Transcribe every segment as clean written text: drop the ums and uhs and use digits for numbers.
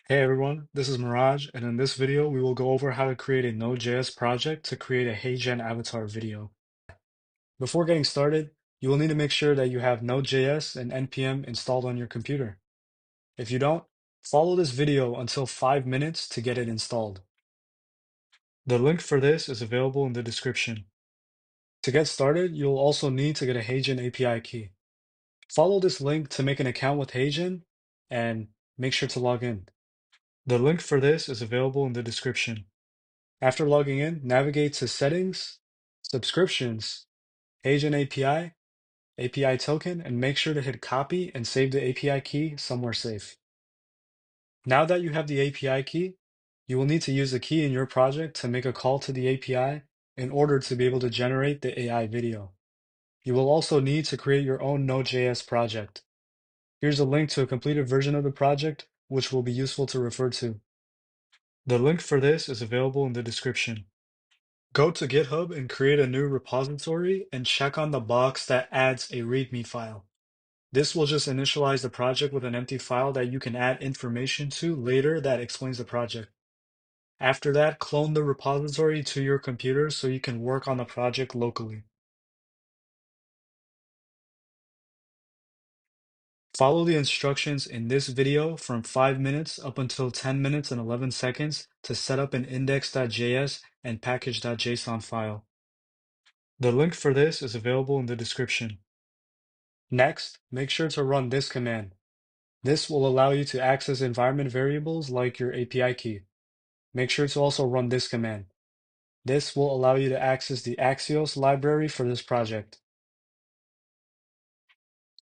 Hey everyone, this is Mirage, and in this video we will go over how to create a Node.js project to create a HeyGen avatar video. Before getting started, you will need to make sure that you have Node.js and NPM installed on your computer. If you don't, follow this video until 5 minutes to get it installed. The link for this is available in the description. To get started, you'll also need to get a HeyGen API key. Follow this link to make an account with HeyGen and make sure to log in. The link for this is available in the description. After logging in, navigate to Settings, Subscriptions, HeyGen API, API Token, and make sure to hit Copy and save the API key somewhere safe. Now that you have the API key, you will need to use the key in your project to make a call to the API in order to be able to generate the AI video. You will also need to create your own Node.js project. Here's a link to a completed version of the project, which will be useful to refer to. The link for this is available in the description. Go to GitHub and create a new repository and check on the box that adds a README file. This will just initialize the project with an empty file that you can add information to later that explains the project. After that, clone the repository to your computer so you can work on the project locally. Follow the instructions in this video from 5 minutes up until 10 minutes and 11 seconds to set up an index.js and package.json file. The link for this is available in the description. Next, make sure to run this command. This will allow you to access environment variables like your API key. Make sure to also run this command. This will allow you to access the Axios library for this project.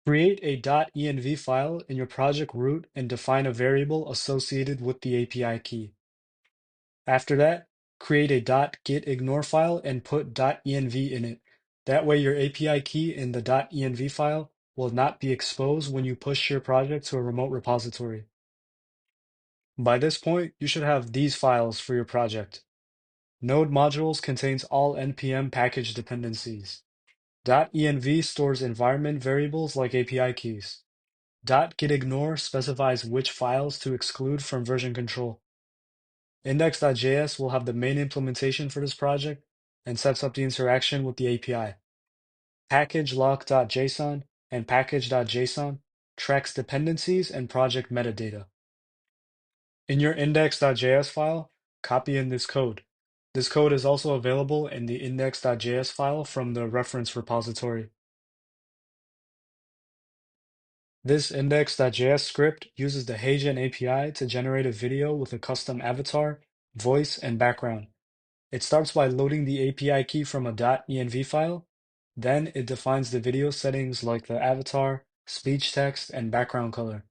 Create a .env file in your project root and define a variable associated with the API key. After that, create a .getignore file and put .env in it. That way your API key in the .env file will not be exposed when you push your project to a remote repository. By this point, you should have these files for your project. Node modules contains all npm package dependencies. .env stores environment variables like API keys. .getignore specifies which files to exclude from version control. Index.js will have the main implementation for this project and sets up the interaction with the API. Package.json and package.json tracks dependencies and project metadata. In your index.js file, copy in this code. This code is also available in the index.js file from the reference repository. This index.js script uses the HeyGen API to generate a video with a custom avatar, voice, and background. It starts by loading the API key from a .env file. Then it defines the video settings like the avatar, speech text, and background color.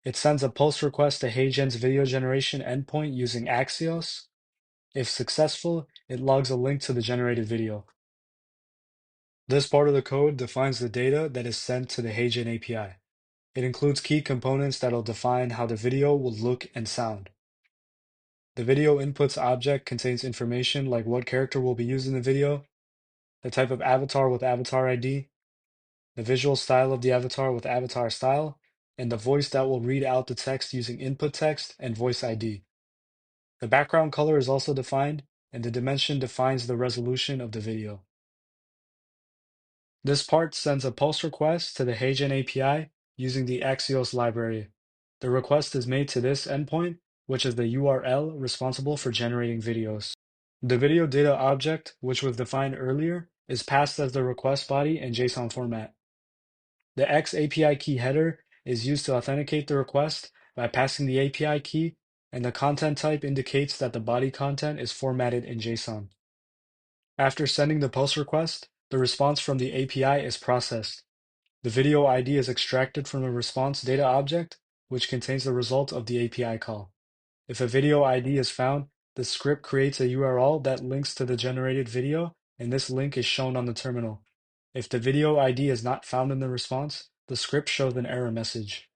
It sends a post request to HeyGen's video generation endpoint using Axios. If successful, it logs a link to the generated video. This part of the code defines the data that is sent to the HeyGen API. It includes key components that'll define how the video will look and sound. The video inputs object contains information like what character will be used in the video, the type of avatar with avatar ID, the visual style of the avatar with avatar style, and the voice that will read out the text using input text and voice ID. The background color is also defined, and the dimension defines the resolution of the video. This part sends a post request to the HeyGen API using the Axios library. The request is made to this endpoint, which is the URL responsible for generating videos. The video data object, which was defined earlier, is passed as the request body in JSON format. The X API key header is used to authenticate the request by passing the API key, and the content type indicates that the body content is formatted in JSON. After sending the post request, the response from the API is processed. The video ID is extracted from the response data object, which contains the result of the API call. If a video ID is found, the script creates a URL that links to the generated video, and this link is shown on the terminal. If the video ID is not found in the response, the script shows an error message.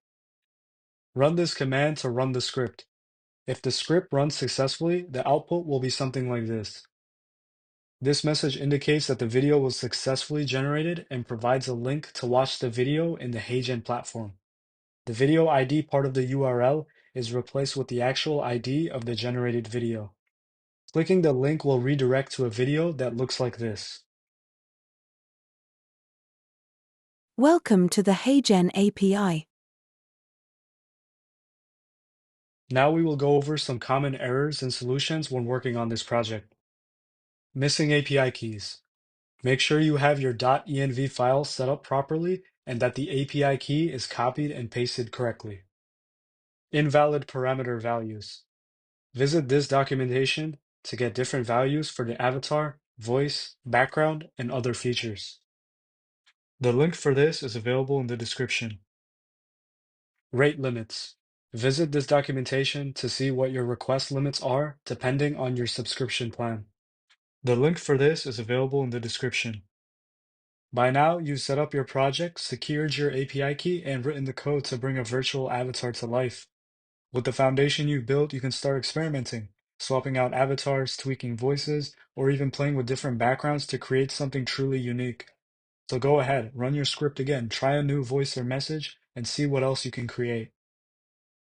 Run this command to run the script. If the script runs successfully, the output will be something like this. This message indicates that the video was successfully generated and provides a link to watch the video in the HeyGen platform. The video ID part of the URL is replaced with the actual ID of the generated video. Clicking the link will redirect to a video that looks like this. Welcome to the HeyGen API. Now we will go over some common errors and solutions when working on this project. Missing API keys. Make sure you have your .env file set up properly and that the API key is copied and pasted correctly. Invalid parameter values. Visit this documentation to get different values for the avatar, voice, background, and other features. The link for this is available in the description. Rate limits. Visit this documentation to see what your request limits are depending on your subscription plan. The link for this is available in the description. By now, you've set up your project, secured your API key, and written the code to bring a virtual avatar to life. With the foundation you've built, you can start experimenting, swapping out avatars, tweaking voices, or even playing with different backgrounds to create something truly unique. So go ahead, run your script again, try a new voice or message, and see what else you can create.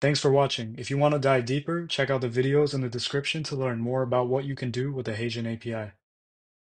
Thanks for watching. If you want to dive deeper, check out the videos in the description to learn more about what you can do with the HeyGen API.